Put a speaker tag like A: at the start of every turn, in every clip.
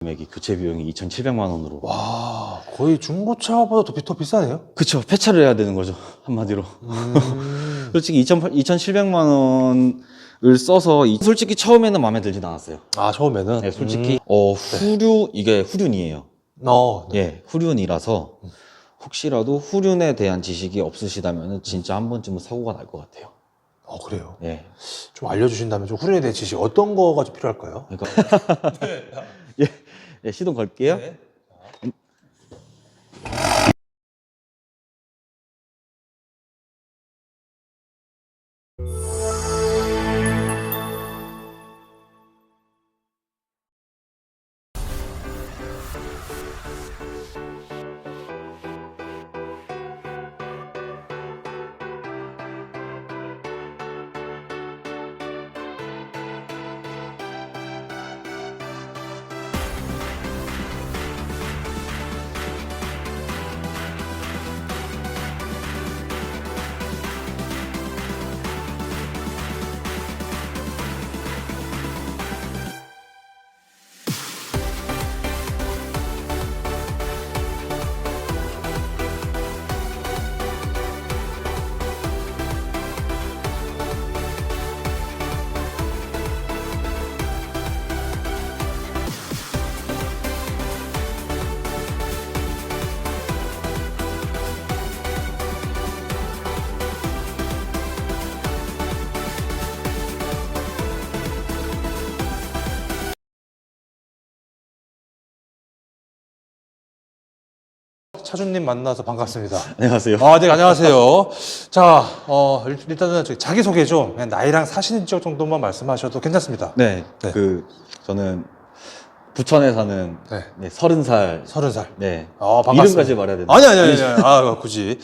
A: 금액이 교체 비용이 2,700만 원으로.
B: 와, 거의 중고차보다 더 비싸네요?
A: 그쵸. 폐차를 해야 되는 거죠. 한마디로. 솔직히 2,700만 원을 써서 솔직히 처음에는 마음에 들진 않았어요.
B: 아, 처음에는?
A: 네, 솔직히 이게 후륜이에요.
B: 네.
A: 예, 후륜이라서 혹시라도 후륜에 대한 지식이 없으시다면 진짜 한 번쯤은 사고가 날 것 같아요.
B: 그래요?
A: 예.
B: 좀 알려주신다면 좀 후륜에 대한 지식 어떤 거가 좀 필요할까요?
A: 그러니까 예, 시동 걸게요.
B: 네. 차주님 만나서 반갑습니다.
A: 안녕하세요.
B: 네, 안녕하세요. 자, 일단은 자기소개 좀, 그냥 나이랑 사시는 지역 정도만 말씀하셔도 괜찮습니다.
A: 네,
B: 네.
A: 저는 부천에 사는
B: 네.
A: 30살.
B: 30살.
A: 네.
B: 반갑습니다.
A: 이름까지 말해야 되나?
B: 아니. 굳이.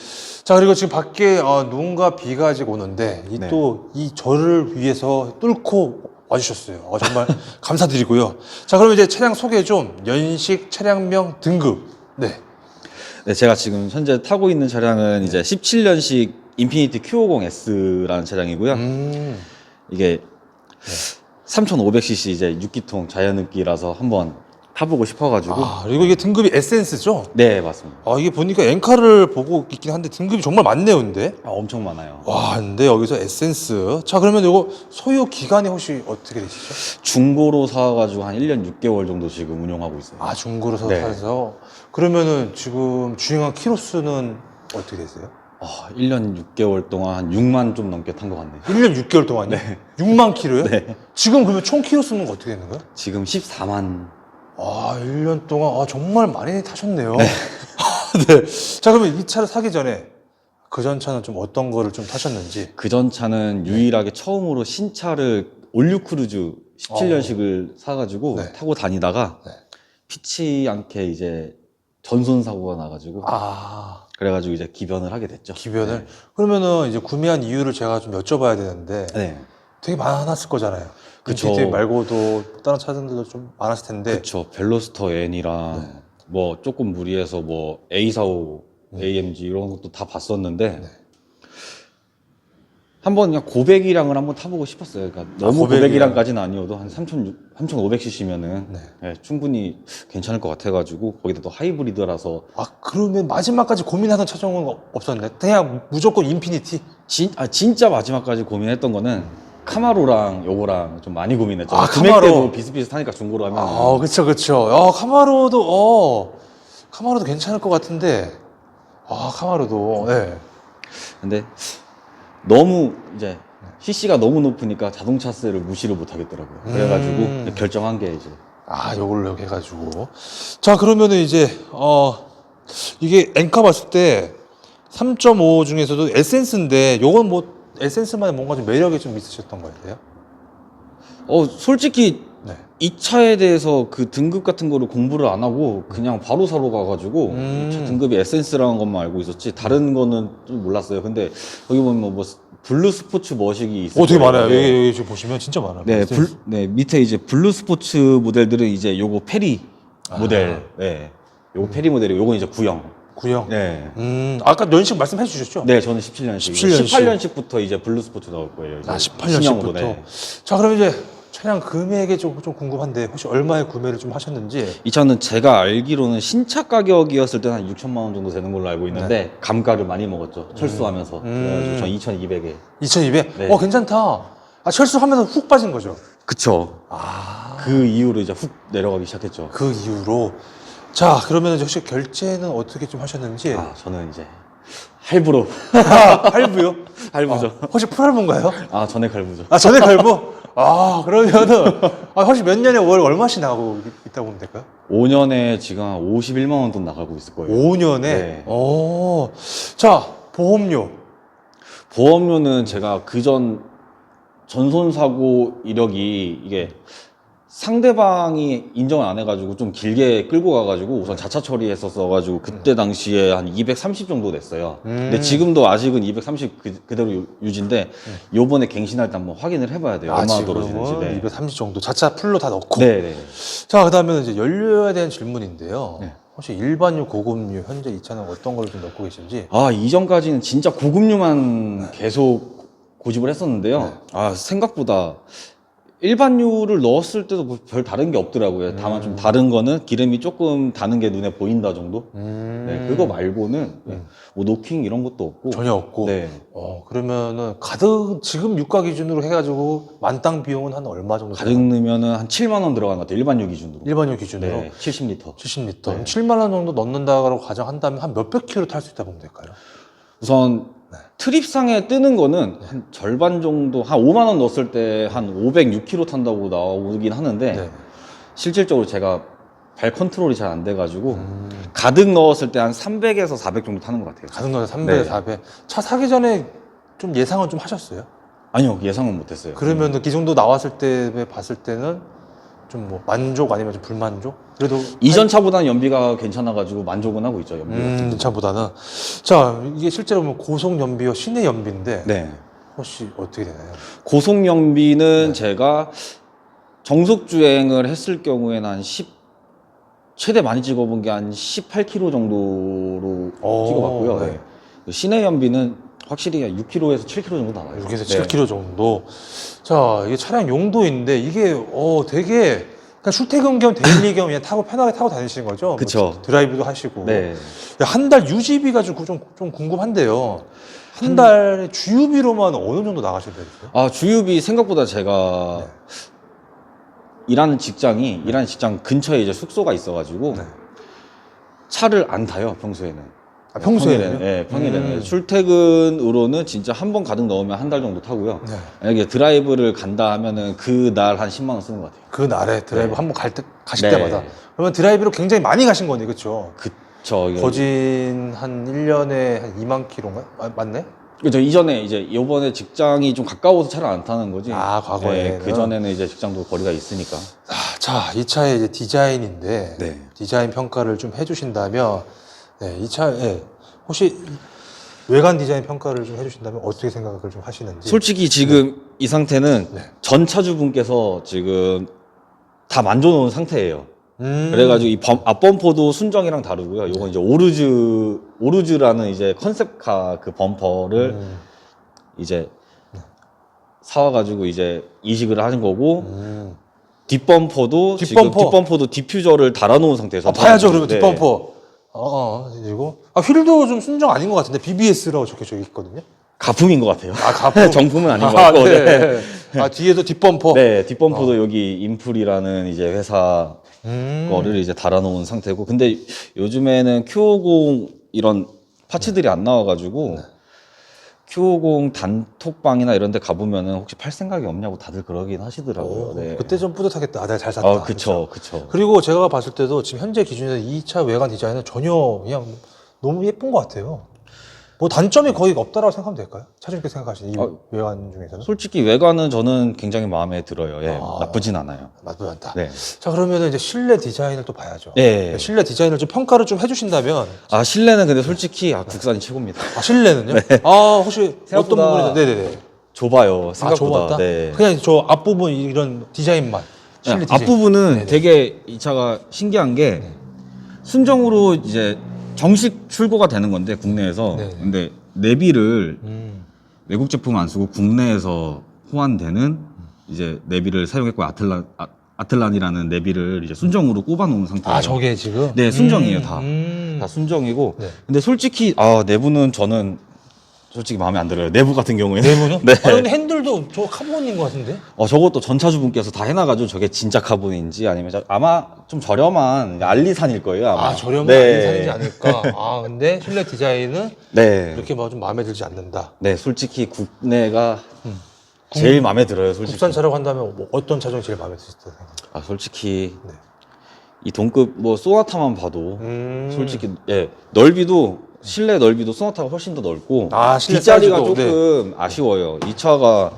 B: 자, 그리고 지금 밖에 눈과 비가 지금 오는데,
A: 네.
B: 또 이 저를 위해서 뚫고 와주셨어요. 정말 감사드리고요. 자, 그러면 이제 차량 소개 좀, 연식, 차량명, 등급. 네.
A: 네, 제가 지금 현재 타고 있는 차량은 이제 17년식 인피니티 Q50S라는 차량이고요. 이게 3,500cc 이제 6기통 자연흡기라서 한번 타보고 싶어가지고.
B: 그리고 이게 등급이 에센스죠?
A: 네, 맞습니다.
B: 이게 보니까 엔카를 보고 있긴 한데 등급이 정말 많네요, 근데.
A: 엄청 많아요.
B: 근데 여기서 에센스. 자, 그러면 이거 소요 기간이 혹시 어떻게 되시죠?
A: 중고로 사가지고 한 1년 6개월 정도 지금 운용하고 있어요.
B: 중고로
A: 네.
B: 사서. 그러면은 지금 주행한 키로수는 어떻게 되세요?
A: 1년 6개월 동안 한 6만 좀 넘게 탄 것 같네요.
B: 1년 6개월 동안요?
A: 네.
B: 6만 킬로요?
A: 네.
B: 지금 그러면 총 키로수는 어떻게 되는 거예요?
A: 지금 14만.
B: 1년 동안 정말 많이 타셨네요. 네. 네. 자, 그러면 이 차를 사기 전에 그 전 차는 좀 어떤 거를 좀 타셨는지.
A: 그 전 차는 유일하게 처음으로 신차를 올류 크루즈 17년식을 사가지고
B: 네.
A: 타고 다니다가
B: 네.
A: 피치 않게 이제 전손 사고가 나가지고 그래가지고 이제 기변을 하게 됐죠.
B: 기변을?
A: 네.
B: 그러면은 이제 구매한 이유를 제가 좀 여쭤봐야 되는데
A: 네.
B: 되게 많았을 거잖아요.
A: 그쵸.
B: 인피니티 말고도 다른 차들도 좀 많았을 텐데.
A: 그쵸. 벨로스터 N이랑 뭐 조금 무리해서 뭐 A45, AMG 이런 것도 다 봤었는데 한번 그냥 고백이랑을 한번 타보고 싶었어요. 그러니까 너무 고백이랑까지는 아니어도 한 3,500cc면은 충분히 괜찮을 것 같아가지고 거기다 또 하이브리드라서.
B: 그러면 마지막까지 고민하던 차종은 없었네. 그냥 무조건 인피니티.
A: 진짜 마지막까지 고민했던 거는 카마로랑 요거랑 좀 많이 고민했죠.
B: 카마로.
A: 금액대도 비슷비슷하니까 중고로 하면.
B: 그쵸. 카마로도 괜찮을 것 같은데. 카마로도. 네.
A: 근데 너무 이제 CC가 너무 높으니까 자동차세를 무시를 못 하겠더라고요. 그래가지고 결정한 게 이제
B: 요걸로 해가지고. 자, 그러면은 이제 이게 엔카 봤을 때 3.5 중에서도 에센스인데 요건 뭐 에센스만의 뭔가 좀 매력이 좀 있으셨던 거예요?
A: 솔직히
B: 네.
A: 이 차에 대해서 그 등급 같은 거를 공부를 안 하고 그냥 바로 사러 가가지고 이 차 등급이 에센스라는 것만 알고 있었지 다른 거는 좀 몰랐어요. 근데 여기 보면 뭐 블루 스포츠 머시기 있어요.
B: 되게 많아요. 여기 지금 보시면 진짜 많아요.
A: 네, 밑에 이제 블루 스포츠 모델들은 이제 요거 페리 모델. 네. 요거 페리 모델이고 요건 이제 구형. 네.
B: 아까 연식 말씀해 주셨죠?
A: 네, 저는 17년식.
B: 17년식.
A: 18년식부터 이제 블루 스포츠 나올 거예요. 이제
B: 18년식부터.
A: 네.
B: 자, 그럼 이제 차량 금액이 좀 궁금한데 혹시 얼마에 구매를 좀 하셨는지.
A: 이 차는 제가 알기로는 신차 가격이었을 때는 한 6천만 원 정도 되는 걸로 알고 있는데 감가를 많이 먹었죠. 철수하면서. 그래가지고 전 2,200에.
B: 2,200?
A: 네.
B: 괜찮다. 아, 철수하면서 훅 빠진 거죠?
A: 그쵸.
B: 아,
A: 그 이후로 이제 훅 내려가기 시작했죠.
B: 그 이후로. 자, 그러면 이제 혹시 결제는 어떻게 좀 하셨는지.
A: 아, 저는 이제 할부로.
B: 할부요?
A: 할부죠.
B: 혹시 풀할부인가요?
A: 아, 전액 할부죠.
B: 아, 전액 할부? 아, 그러면은, 혹시 몇 년에 월 얼마씩 나가고 있다고 보면 될까요?
A: 5년에 지금 한 51만 원 돈 나가고 있을 거예요.
B: 5년에?
A: 네.
B: 자, 보험료.
A: 보험료는 제가 그전 전손사고 이력이 이게 상대방이 인정을 안 해가지고 좀 길게 끌고 가가지고 우선 자차 처리했었어가지고 그때 당시에 한 230 정도 냈어요. 근데 지금도 아직은 230 그대로 유지인데 요번에 갱신할 때 한번 확인을 해봐야 돼요. 얼마나 떨어지는지. 네.
B: 230 정도. 자차 풀로 다 넣고.
A: 네네.
B: 자, 그 다음에 이제 연료에 대한 질문인데요.
A: 네.
B: 혹시 일반유, 고급유, 현재 이 차는 어떤 걸 좀 넣고 계신지?
A: 아, 이전까지는 진짜 고급류만 계속 고집을 했었는데요.
B: 네.
A: 아, 생각보다 일반유를 넣었을 때도 뭐별 다른 게 없더라고요. 다만 좀 다른 거는 기름이 조금 다는 게 눈에 보인다 정도? 네, 그거 말고는 뭐 노킹 이런 것도 없고.
B: 전혀 없고.
A: 네.
B: 그러면은 가득 지금 유가 기준으로 해가지고 만땅 비용은 한 얼마 정도?
A: 가득 넣으면은 한 7만 원 들어가는 것 같아요. 일반유 기준으로.
B: 일반유 기준으로
A: 네, 70리터.
B: 70리터.
A: 네.
B: 7만 원 정도 넣는다고 가정한다면 한 몇백 킬로 탈 수 있다 보면 될까요?
A: 우선 트립상에 뜨는 거는 한 절반 정도, 한 5만 원 넣었을 때 한 506km 탄다고 나오긴 하는데
B: 네.
A: 실질적으로 제가 발 컨트롤이 잘 안 돼가지고 가득 넣었을 때 한 300에서 400 정도 타는 것 같아요.
B: 가득 넣어서 300,
A: 네.
B: 400. 차 사기 전에 좀 예상은 좀 하셨어요?
A: 아니요, 예상은 못했어요.
B: 그러면 이 정도 나왔을 때 봤을 때는 좀 뭐 만족 아니면 좀 불만족? 그래도
A: 이전 차보다는 연비가 괜찮아가지고 만족은 하고 있죠, 연비가.
B: 차보다는. 자, 이게 실제로 보면 고속 연비와 시내 연비인데
A: 네.
B: 혹시 어떻게 되나요?
A: 고속 연비는 제가 정속 주행을 했을 경우에는 한 10, 최대 많이 찍어본 게 한 18km 정도로 찍어봤고요.
B: 네.
A: 네. 시내 연비는 확실히 6km에서 7km 정도 나와요.
B: 6에서
A: 네.
B: 7km 정도. 자, 이게 차량 용도인데 이게 되게 그냥 출퇴근 겸 데일리 겸 그냥 편하게 타고 다니시는 거죠?
A: 그쵸.
B: 뭐 드라이브도 하시고.
A: 네.
B: 한 달 유지비가 좀 궁금한데요. 한 달에 주유비로만 어느 정도 나가셔야 돼요?
A: 아, 주유비 생각보다 제가 일하는 직장 근처에 이제 숙소가 있어가지고
B: 네.
A: 차를 안 타요, 평소에는.
B: 평소에는요?
A: 네, 평일에는. 출퇴근으로는 진짜 한 번 가득 넣으면 한 달 정도 타고요.
B: 네.
A: 만약에 드라이브를 간다 하면은 그날 한 10만 원 쓰는 것 같아요.
B: 그 날에 드라이브
A: 네.
B: 한번 가실
A: 네.
B: 때마다. 그러면 드라이브로 굉장히 많이 가신 거네, 그렇죠?
A: 그쵸. 이게-
B: 거진 한 1년에 한 2만 킬로인가요? 맞네?
A: 그죠. 이전에 이제 요번에 직장이 좀 가까워서 차를 안 타는 거지.
B: 아, 과거에는.
A: 그 전에는 이제 직장도 거리가 있으니까.
B: 자, 이 차의 이제 디자인인데
A: 네.
B: 디자인 평가를 좀 해주신다면, 네, 이 차에 혹시 외관 디자인 평가를 좀 해주신다면 어떻게 생각을 좀 하시는지.
A: 솔직히 지금 이 상태는
B: 네.
A: 전 차주분께서 지금 다 만져놓은 상태예요. 그래가지고 이 앞범퍼도 순정이랑 다르고요. 요건 이제 오르즈라는 이제 컨셉카 그 범퍼를 이제 사와가지고 이제 이식을 하는 거고, 뒷범퍼도 지금 뒷범퍼도 디퓨저를 달아놓은 상태에서.
B: 봐야죠, 그러면
A: 네.
B: 뒷범퍼. 그리고 휠도 좀 순정 아닌 것 같은데 BBS라고 적혀져 있거든요.
A: 가품인 것 같아요.
B: 아, 가품.
A: 정품은 아닌 것 같고.
B: 네.
A: 네.
B: 뒤에도 뒷범퍼.
A: 네, 뒷범퍼도 여기 인풀이라는 이제 회사
B: 음.
A: 거를 이제 달아놓은 상태고, 근데 요즘에는 Q50 이런 파츠들이 안 나와가지고 Q50 단톡방이나 이런 데 가보면은 혹시 팔 생각이 없냐고 다들 그러긴 하시더라고요. 네.
B: 그때 좀 뿌듯하겠다. 내가 잘 샀다.
A: 그쵸, 그쵸.
B: 그리고 제가 봤을 때도 지금 현재 기준에서 이 차 외관 디자인은 전혀 그냥 너무 예쁜 것 같아요. 뭐 단점이 거의 없다라고 생각하면 될까요? 차주님께 생각하시는 이 외관 중에서는?
A: 솔직히 외관은 저는 굉장히 마음에 들어요. 예,
B: 아.
A: 나쁘진 않아요.
B: 나쁘지 않다.
A: 네.
B: 자, 그러면 이제 실내 디자인을 또 봐야죠.
A: 예.
B: 실내 디자인을 좀 평가를 좀 해주신다면.
A: 아, 실내는 근데 솔직히 국산이 최고입니다.
B: 실내는요? 혹시 어떤
A: 생각보다
B: 부분에서? 네네네.
A: 좁아요. 생각보다.
B: 좁았다?
A: 네.
B: 그냥 저 앞부분 이런 디자인만. 실내 디자인.
A: 앞부분은
B: 네네.
A: 되게 이 차가 신기한 게 순정으로 이제 정식 출고가 되는 건데 국내에서.
B: 네네.
A: 근데 내비를 외국 제품 안 쓰고 국내에서 호환되는 이제 내비를 사용했고 아틀란이라는 내비를 이제 순정으로 꼽아놓은 상태예요.
B: 아, 저게 지금?
A: 네, 순정이에요, 다. 다 순정이고.
B: 네.
A: 근데 솔직히 내부는 저는 솔직히 마음에 안 들어요. 내부 같은 경우에는.
B: 내부는?
A: 네.
B: 아, 근데 핸들도 저 카본인 것 같은데?
A: 저것도 전차주분께서 다 해놔가지고 저게 진짜 카본인지 아니면 아마 좀 저렴한 알리산일 거예요. 아마.
B: 아, 저렴한
A: 네.
B: 알리산이지 않을까? 아, 근데 실내 디자인은
A: 네.
B: 이렇게 뭐 좀 마음에 들지 않는다.
A: 네, 솔직히 국내가 제일 마음에 들어요, 솔직히.
B: 국산 차라고 한다면 뭐 어떤 차종이 제일 마음에 드셨어요?
A: 솔직히
B: 네.
A: 이 동급 뭐 소나타만 봐도
B: 솔직히
A: 솔직히 실내 실내 넓이도 소나타가 훨씬 더 넓고
B: 실내
A: 뒷자리가
B: 사이즈도,
A: 조금 아쉬워요. 이 차가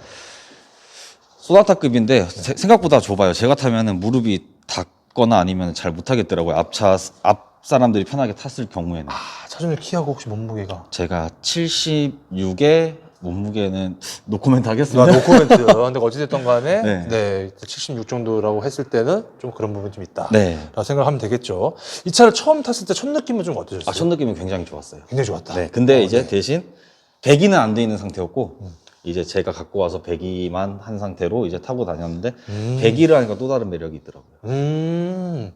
A: 소나타급인데 생각보다 좁아요. 제가 타면은 무릎이 닿거나 아니면 잘 못하겠더라고요. 앞 사람들이 편하게 탔을 경우에는.
B: 차종의 키하고 혹시 몸무게가?
A: 제가 76에 몸무게는 노코멘트 하겠습니다.
B: 노코멘트. 근데 어찌됐든 간에
A: 네.
B: 네, 76 정도라고 했을 때는 좀 그런 부분이 좀 있다.
A: 네.
B: 라고 생각하면 되겠죠. 이 차를 처음 탔을 때 첫 느낌은 좀 어떠셨어요?
A: 첫 느낌은 굉장히 좋았어요.
B: 굉장히 좋았다.
A: 네. 근데 이제
B: 네.
A: 대신 배기는 안 돼 있는 상태였고 이제 제가 갖고 와서 배기만 한 상태로 이제 타고 다녔는데 배기를 하니까 또 다른 매력이 있더라고요.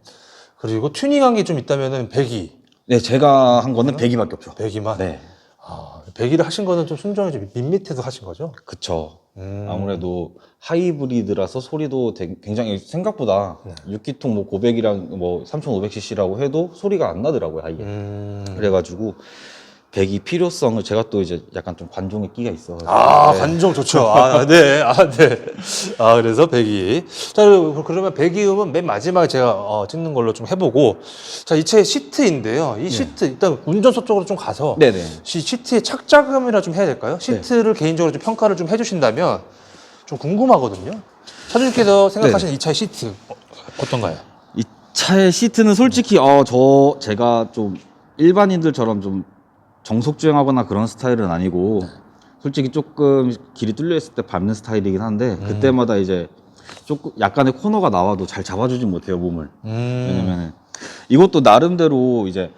B: 그리고 튜닝한 게 좀 있다면은 배기.
A: 네, 제가 한 거는 배기밖에 없죠.
B: 배기만.
A: 네.
B: 배기를 하신 거는 좀 순정이 좀 밋밋해서 하신 거죠?
A: 그쵸. 아무래도 하이브리드라서 소리도 굉장히 생각보다 6기통 뭐 고백이랑 뭐 3500cc라고 해도 소리가 안 나더라고요, 하이에. 그래가지고 배기 필요성을 제가 또 이제 약간 좀 관종의 끼가 있어서. 네.
B: 관종 좋죠. 네. 그래서 배기. 자, 그러면 배기음은 맨 마지막에 제가 찍는 걸로 좀 해보고. 자, 이 차의 시트인데요. 이 시트, 일단 운전석 쪽으로 좀 가서.
A: 네네.
B: 시트의 착자감이라 좀 해야 될까요? 시트를 개인적으로 좀 평가를 좀 해주신다면 좀 궁금하거든요. 차주님께서 생각하시는 이 차의 시트 어떤가요?
A: 이 차의 시트는 솔직히 제가 좀 일반인들처럼 좀 정속 주행하거나 그런 스타일은 아니고 솔직히 조금 길이 뚫려 있을 때 밟는 스타일이긴 한데 그때마다 이제 조금 약간의 코너가 나와도 잘 잡아주진 못해요, 몸을. 왜냐면은 이것도 나름대로 이제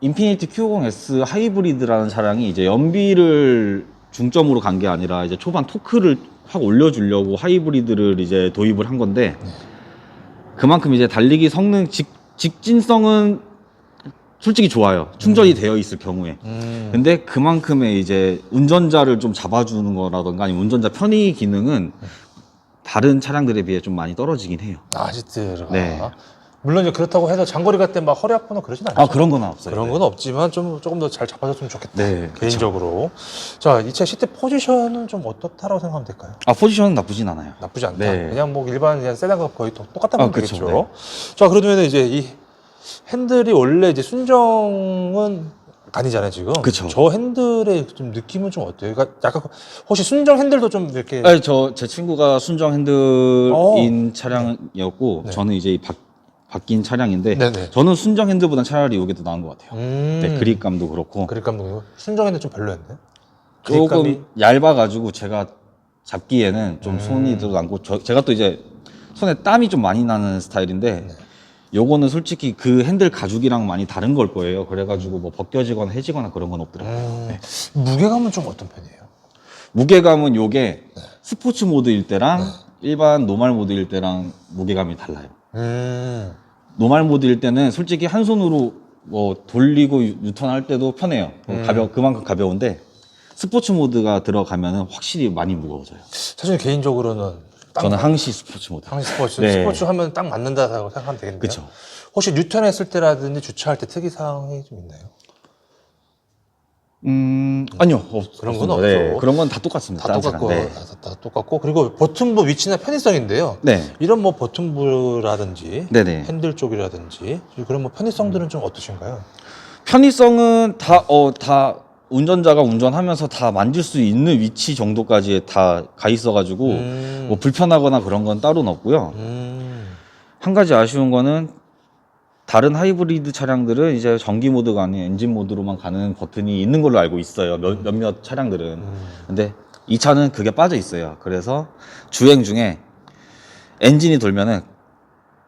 A: 인피니티 Q50S 하이브리드라는 차량이 이제 연비를 중점으로 간 게 아니라 이제 초반 토크를 확 올려주려고 하이브리드를 이제 도입을 한 건데 그만큼 이제 달리기 성능 직진성은 솔직히 좋아요. 충전이 되어 있을 경우에. 근데 그만큼의 이제 운전자를 좀 잡아주는 거라던가 아니면 운전자 편의 기능은 다른 차량들에 비해 좀 많이 떨어지긴 해요.
B: 시트가.
A: 네.
B: 물론 이제 그렇다고 해서 장거리 갈 때 막 허리 아프거나 그러진 않죠.
A: 그런 건 없어요.
B: 그런 건 없지만 조금 더 잘 잡아줬으면 좋겠다.
A: 네,
B: 개인적으로. 자, 이 차 시트 포지션은 좀 어떻다라고 생각하면 될까요?
A: 포지션은 나쁘진 않아요.
B: 나쁘지 않다.
A: 네.
B: 그냥 뭐 일반 그냥 세단과 거의 똑같다면
A: 그쵸,
B: 되겠죠.
A: 네.
B: 자, 그러면 이제 이 핸들이 원래 이제 순정은 아니잖아요, 지금.
A: 그쵸.
B: 저 핸들의 좀 느낌은 좀 어때요? 그러니까 약간 혹시 순정 핸들도 좀 이렇게
A: 제 친구가 순정 핸들인 차량이었고
B: 네.
A: 저는 이제 바뀐 차량인데
B: 네네.
A: 저는 순정 핸들보다 차라리 이게 더 나은 것 같아요. 네, 그립감도 그렇고
B: 그립감도 순정 핸들 좀 별로였나요?
A: 조금 얇아가지고 제가 잡기에는 좀 손이 들어 남고 제가 또 이제 손에 땀이 좀 많이 나는 스타일인데 요거는 솔직히 그 핸들 가죽이랑 많이 다른 걸 거예요. 그래가지고 뭐 벗겨지거나 해지거나 그런 건 없더라고요. 네.
B: 무게감은 좀 어떤 편이에요?
A: 무게감은 요게 스포츠 모드일 때랑 일반 노멀 모드일 때랑 무게감이 달라요. 노멀 모드일 때는 솔직히 한 손으로 뭐 돌리고 유턴할 때도 편해요. 그만큼 가벼운데 스포츠 모드가 들어가면은 확실히 많이 무거워져요.
B: 사실 개인적으로는
A: 저는 항시 스포츠 모드.
B: 항시 스포츠.
A: 네.
B: 스포츠 하면 딱 맞는다고 생각하면 되겠네요.
A: 그쵸.
B: 혹시 뉴턴했을 때라든지 주차할 때 특이사항이 좀 있나요?
A: 아니요.
B: 그런 건
A: 없습니다.
B: 없죠.
A: 네, 그런 건 다 똑같습니다.
B: 다
A: 딴
B: 똑같고,
A: 차량. 네.
B: 다 똑같고, 그리고 버튼부 위치나 편의성인데요.
A: 네.
B: 이런 뭐 버튼부라든지,
A: 네네.
B: 핸들 쪽이라든지, 그런 뭐 편의성들은 좀 어떠신가요?
A: 편의성은 다 운전자가 운전하면서 다 만질 수 있는 위치 정도까지 다 가 있어가지고 뭐 불편하거나 그런 건 따로는 없고요. 한 가지 아쉬운 거는 다른 하이브리드 차량들은 이제 전기 모드가 아닌 엔진 모드로만 가는 버튼이 있는 걸로 알고 있어요. 몇몇 차량들은. 근데 이 차는 그게 빠져 있어요. 그래서 주행 중에 엔진이 돌면은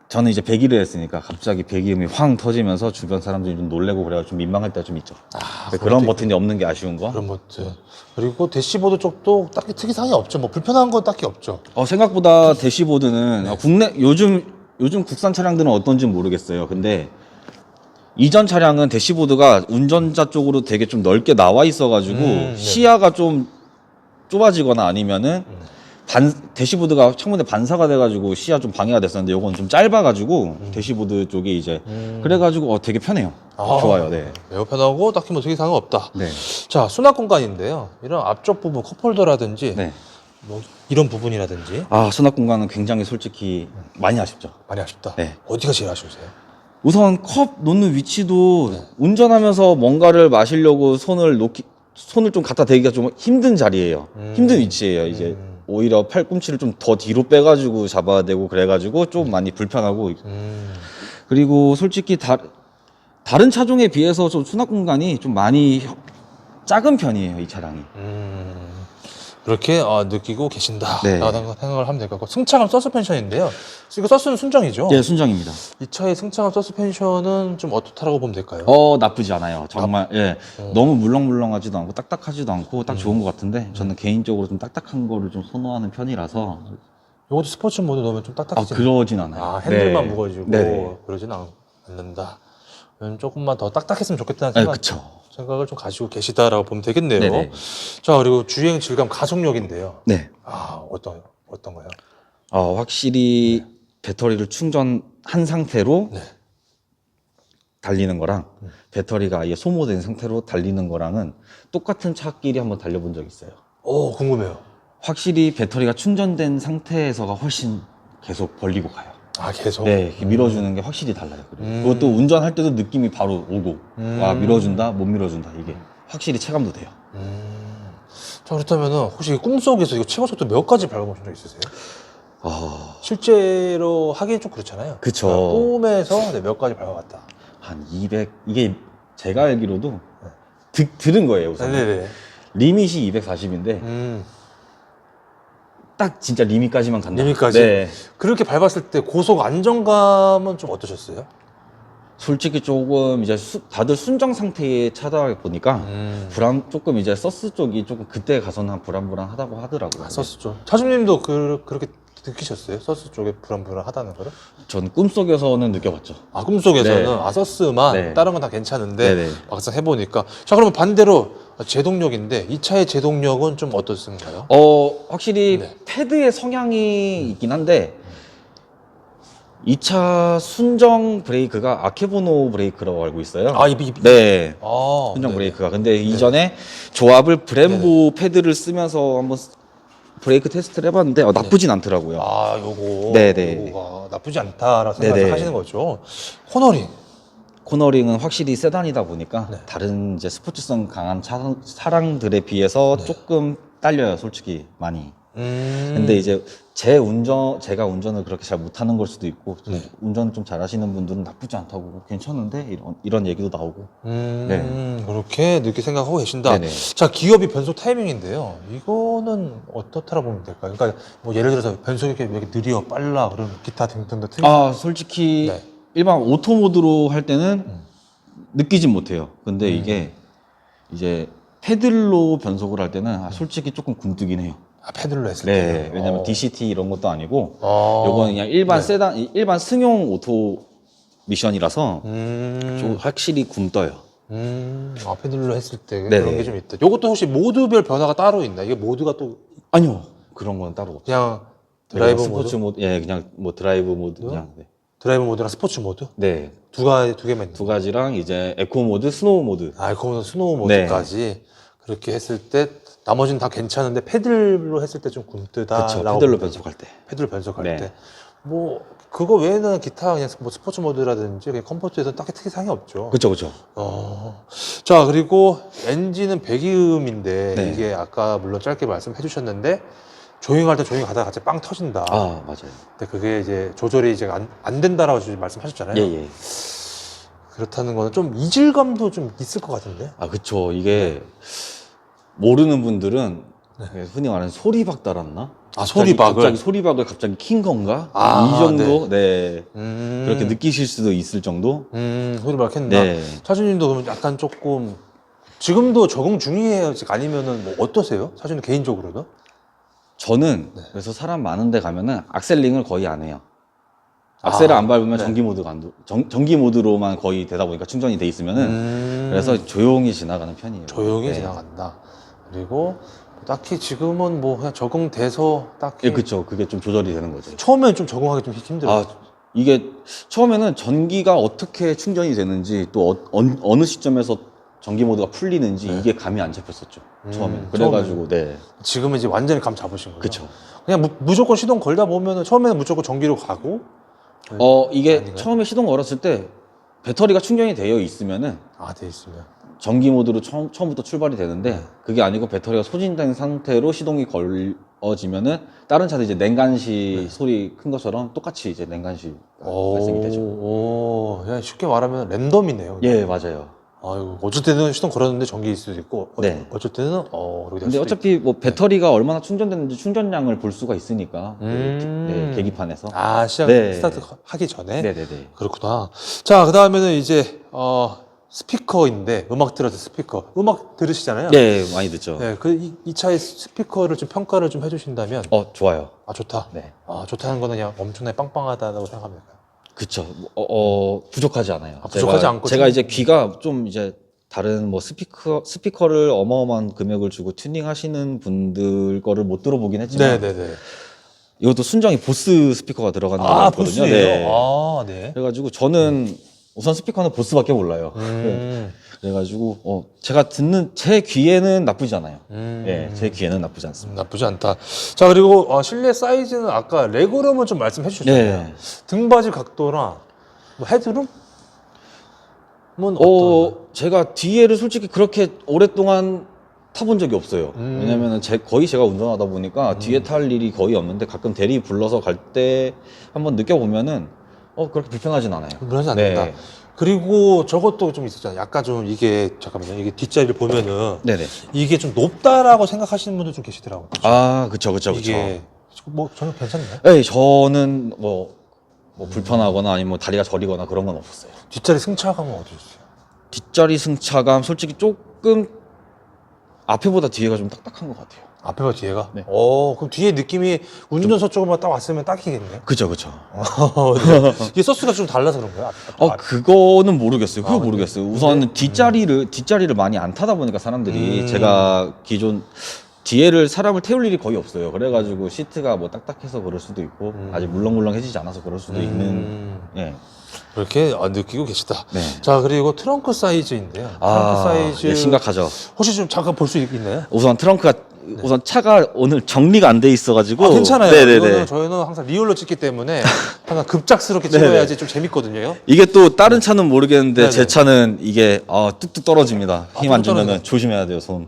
A: 저는 이제 배기를 했으니까 갑자기 배기음이 황 터지면서 주변 사람들이 좀 놀래고 그래가지고 좀 민망할 때가 좀 있죠. 그런 버튼이 없는 게 아쉬운 거.
B: 그런 버튼. 그리고 대시보드 쪽도 딱히 특이사항이 없죠. 뭐 불편한 건 딱히 없죠.
A: 생각보다 대시보드는 국내 요즘 국산 차량들은 어떤지는 모르겠어요. 근데 이전 차량은 대시보드가 운전자 쪽으로 되게 좀 넓게 나와 있어가지고
B: 네.
A: 시야가 좀 좁아지거나 아니면은 대시보드가 창문에 반사가 돼가지고 시야 좀 방해가 됐었는데 요건 좀 짧아가지고 대시보드 쪽이 이제 그래가지고 되게 편해요. 좋아요. 네.
B: 매우 편하고 딱히 뭐 특이사항은 없다.
A: 네.
B: 자, 수납 공간인데요. 이런 앞쪽 부분 컵홀더라든지
A: 네.
B: 뭐 이런 부분이라든지
A: 수납 공간은 굉장히 솔직히 많이 아쉽죠.
B: 많이 아쉽다.
A: 네.
B: 어디가 제일 아쉬우세요?
A: 우선 컵 놓는 위치도 운전하면서 뭔가를 마시려고 손을 좀 갖다 대기가 좀 힘든 자리예요. 힘든 위치예요. 이제 오히려 팔꿈치를 좀 더 뒤로 빼가지고 잡아야 되고 그래가지고 좀 많이 불편하고 그리고 솔직히 다른 차종에 비해서 좀 수납 공간이 좀 많이 작은 편이에요, 이 차량이.
B: 그렇게 느끼고 계신다.
A: 네.
B: 라고 생각을 하면 될 것 같고. 승차감 서스펜션인데요. 이거 서스는 순정이죠?
A: 네, 순정입니다.
B: 이 차의 승차감 서스펜션은 좀 어떻다라고 보면 될까요?
A: 나쁘지 않아요. 정말, 예. 너무 물렁물렁하지도 않고 딱딱하지도 않고 딱 좋은 것 같은데, 저는 개인적으로 좀 딱딱한 거를 좀 선호하는 편이라서.
B: 이것도 스포츠 모드 넣으면 좀 딱딱해지나요?
A: 그러진 않아요.
B: 핸들만
A: 네.
B: 무거워지고
A: 네네.
B: 그러진 않는다. 조금만 더 딱딱했으면 좋겠다는
A: 네,
B: 생각,
A: 그쵸.
B: 생각을 좀 가지고 계시다라고 보면 되겠네요.
A: 네네.
B: 자, 그리고 주행 질감 가속력인데요.
A: 네.
B: 어떤가요?
A: 확실히 배터리를 충전한 상태로
B: 네.
A: 달리는 거랑 배터리가 아예 소모된 상태로 달리는 거랑은 똑같은 차끼리 한번 달려본 적 있어요.
B: 궁금해요.
A: 확실히 배터리가 충전된 상태에서가 훨씬 계속 벌리고 가요.
B: 계속?
A: 네, 밀어주는 게 확실히 달라요. 그것도 운전할 때도 느낌이 바로 오고, 밀어준다, 못 밀어준다, 이게 확실히 체감도 돼요.
B: 자, 그렇다면 혹시 꿈속에서 이거 최고 속도 몇 가지 밟아보신 적 있으세요? 실제로 하기엔 좀 그렇잖아요.
A: 그쵸.
B: 꿈에서 몇 가지 밟아봤다.
A: 한 200, 이게 제가 알기로도 들은 거예요, 우선.
B: 네네.
A: 리밋이 240인데, 딱 진짜 리밋까지만 간다.
B: 리밋까지?
A: 네.
B: 그렇게 밟았을 때 고속 안정감은 좀 어떠셨어요?
A: 솔직히 조금 이제 다들 순정 상태의 차다 보니까 조금 이제 서스 쪽이 조금 그때 가서는 불안불안하다고 하더라고요.
B: 서스 쪽. 차주님도 그렇게 느끼셨어요? 서스 쪽에 불안불안하다는 거를?
A: 전 꿈속에서는 느껴봤죠.
B: 꿈속에서는
A: 네.
B: 서스만
A: 네.
B: 다른 건 다 괜찮은데
A: 네네.
B: 막상 해보니까. 자, 그러면 반대로 제동력인데 이 차의 제동력은 좀 어떻습니까요?
A: 확실히
B: 네.
A: 패드의 성향이 있긴 한데 이 차 순정 브레이크가 아케보노 브레이크라고 알고 있어요. 네. 순정
B: 네네.
A: 브레이크가. 근데 이전에 조합을 브렘보 패드를 쓰면서 한번 브레이크 테스트를 해봤는데 나쁘진 않더라고요.
B: 요거.
A: 네네.
B: 요거가 나쁘지 않다라고 생각을
A: 네네.
B: 하시는 거죠.
A: 코너링은 확실히 세단이다 보니까
B: 네.
A: 다른 이제 스포츠성 강한 차량들에 비해서 조금 딸려요, 솔직히 많이. 근데 이제 제가 운전을 그렇게 잘 못하는 걸 수도 있고 운전 좀 잘하시는 분들은 나쁘지 않다고 괜찮은데 이런 얘기도 나오고.
B: 그렇게 늦게 생각하고 계신다.
A: 네네.
B: 자, 기업이 변속 타이밍인데요. 이거는 어떻다라 보면 될까요? 그러니까 뭐 예를 들어서 변속이 이렇게 느려, 빨라, 그런 기타 등등도
A: 솔직히
B: 네.
A: 일반 오토 모드로 할 때는 느끼진 못해요. 근데 이게 이제 패들로 변속을 할 때는 솔직히 조금 굶뜨긴 해요.
B: 패들로 했을 때.
A: 네, 왜냐면 DCT 이런 것도 아니고 요거는 그냥
B: 네.
A: 일반 승용 오토 미션이라서
B: 음.
A: 좀 확실히 굶떠요.
B: 패들로 했을 때
A: 네네.
B: 그런 게 좀 있다. 요것도 혹시 모드별 변화가 따로 있나? 이게 모드가 또
A: 아니요, 그런 건 따로 없어요.
B: 그냥 드라이브
A: 스포츠 모드, 그냥 뭐 드라이브 모드 그냥.
B: 드라이브 모드랑 스포츠 모드?
A: 네,
B: 두 개만 있는
A: 두 가지랑 이제 에코 모드, 스노우 모드.
B: 거기서 스노우 모드까지 그렇게 했을 때 나머지는 다 괜찮은데 패들로 했을 때 좀 굶뜨다.
A: 그렇죠. 패들로 변속할 때.
B: 패들로 변속할
A: 네.
B: 때. 뭐 그거 외에는 기타 그냥 뭐 스포츠 모드라든지 그냥 컴포트에서 딱히 특이사항이 없죠.
A: 그렇죠.
B: 자, 그리고 엔진은 배기음인데
A: 네.
B: 이게 아까 물론 짧게 말씀해 주셨는데 조용할 때 조용히 가다가 갑자기 빵 터진다.
A: 맞아요.
B: 근데 그게 이제 조절이 이제 안 된다라고 지금 말씀하셨잖아요.
A: 예.
B: 그렇다는 거는 좀 이질감도 좀 있을 것 같은데.
A: 그쵸. 이게 모르는 분들은 흔히 말하는 소리박 달았나?
B: 소리박을
A: 갑자기 킨 건가?
B: 아,
A: 이 정도? 네.
B: 네.
A: 그렇게 느끼실 수도 있을 정도?
B: 소리박 했나?
A: 네.
B: 차주님도 그럼 약간 조금 지금도 적응 중이에요? 아니면은 뭐 어떠세요? 차주님 개인적으로는?
A: 저는
B: 네.
A: 그래서 사람 많은 데 가면은 악셀링을 거의 안 해요. 악셀을 안 밟으면
B: 네.
A: 전기 모드가 전기 모드로만 거의 되다 보니까 충전이 돼 있으면은 그래서 조용히 지나가는 편이에요.
B: 조용히
A: 네.
B: 지나간다. 그리고 딱히 지금은 뭐 그냥 적응돼서 딱히
A: 예, 그쵸. 그게 좀 조절이 되는 거죠.
B: 처음엔 좀 적응하기 좀 힘들어요.
A: 아, 이게 처음에는 전기가 어떻게 충전이 되는지 또 어느 시점에서 전기 모드가 풀리는지
B: 네.
A: 이게 감이 안 잡혔었죠. 처음에는. 그래가지고, 네.
B: 지금은 이제 완전히 감 잡으신 거죠?
A: 그쵸.
B: 그냥 무조건 시동 걸다 보면은 처음에는 무조건 전기로 가고
A: 이게
B: 아닌가요?
A: 처음에 시동 걸었을 때 배터리가 충전이 되어 있으면은
B: 돼 있으면
A: 전기 모드로 처음부터 출발이 되는데
B: 네.
A: 그게 아니고 배터리가 소진된 상태로 시동이 걸어지면은 다른 차도 이제 냉간시
B: 네.
A: 소리 큰 것처럼 똑같이 이제 냉간시 발생이 되죠.
B: 그냥 쉽게 말하면 랜덤이네요.
A: 예, 맞아요.
B: 아이고, 어쩔 때는 시동 걸었는데 전기일 수도 있고,
A: 네.
B: 어쩔 때는, 그렇게 될
A: 근데
B: 수도
A: 어차피 뭐 배터리가 얼마나 충전됐는지 충전량을 볼 수가 있으니까
B: 음.
A: 계기판에서.
B: 시작,
A: 네.
B: 스타트 하기 전에?
A: 네네네.
B: 그렇구나. 자, 그 다음에는 이제, 스피커인데, 음악 들어서 스피커. 음악 들으시잖아요?
A: 네, 많이 듣죠.
B: 네, 이 차의 스피커를 좀 평가를 좀 해주신다면,
A: 좋아요.
B: 좋다.
A: 네.
B: 좋다는 거는 그냥 엄청나게 빵빵하다고 생각하면 될까요?
A: 그쵸. 부족하지 않아요.
B: 부족하지 않고
A: 제가 이제 귀가 좀 이제 다른 뭐 스피커를 어마어마한 금액을 주고 튜닝하시는 분들 거를 못 들어보긴 했지만
B: 네네네.
A: 이것도 순정이 보스 스피커가 들어가는 거거든요.
B: 보스예요?
A: 네.
B: 네.
A: 그래가지고 저는 우선 스피커는 보스밖에 몰라요. 그래가지고 제가 듣는 제 귀에는 나쁘지 않아요. 예, 제 귀에는 나쁘지 않습니다.
B: 나쁘지 않다. 자, 그리고 실내 사이즈는 아까 레그룸은 좀 말씀해 주셨잖아요.
A: 네.
B: 등받이 각도나 뭐 헤드룸은 어떤?
A: 제가 뒤에를 솔직히 그렇게 오랫동안 타본 적이 없어요. 왜냐면은 거의 제가 운전하다 보니까 뒤에 탈 일이 거의 없는데 가끔 대리 불러서 갈 때 한번 느껴보면은 그렇게 불편하진 않아요.
B: 불편하지 않는다. 그리고 저것도 좀 있었잖아요. 약간 좀 이게 잠깐만요. 이게 뒷자리를 보면은
A: 네네.
B: 이게 좀 높다라고 생각하시는 분들 좀 계시더라고요.
A: 그쵸.
B: 이게 뭐 전혀 괜찮나요?
A: 네, 저는 뭐 불편하거나 아니면 뭐 다리가 저리거나 그런 건 없었어요.
B: 뒷자리 승차감은 어떠셨어요?
A: 뒷자리 승차감 솔직히 조금 앞에보다 뒤에가 좀 딱딱한 것 같아요.
B: 앞에와 뒤에가?
A: 네.
B: 그럼 뒤에 느낌이 운전석 쪽으로만 딱 왔으면 딱이겠네.
A: 그쵸.
B: 네. 이게 소스가 좀 달라서 그런 거야?
A: 그거는 모르겠어요. 그거
B: 근데?
A: 모르겠어요. 우선 뒷자리를 많이 안 타다 보니까 사람들이 제가 기존 뒤에를 사람을 태울 일이 거의 없어요. 그래가지고 시트가 뭐 딱딱해서 그럴 수도 있고 아직 물렁물렁해지지 않아서 그럴 수도 있는. 예.
B: 그렇게 느끼고 계시다.
A: 네.
B: 자, 그리고 트렁크 사이즈인데요. 트렁크 사이즈.
A: 예, 심각하죠.
B: 혹시 좀 잠깐 볼 수 있나요?
A: 우선 차가 오늘 정리가 안 돼 있어가지고.
B: 괜찮아요.
A: 네네네.
B: 이거는 저희는 항상 리얼로 찍기 때문에 항상 급작스럽게 찍어야지 좀 재밌거든요.
A: 이게 또 다른 차는 모르겠는데
B: 네네.
A: 제 차는 이게 뚝뚝 떨어집니다. 힘 안
B: 뚝뚝 떨어져요?
A: 주면은 조심해야 돼요, 손.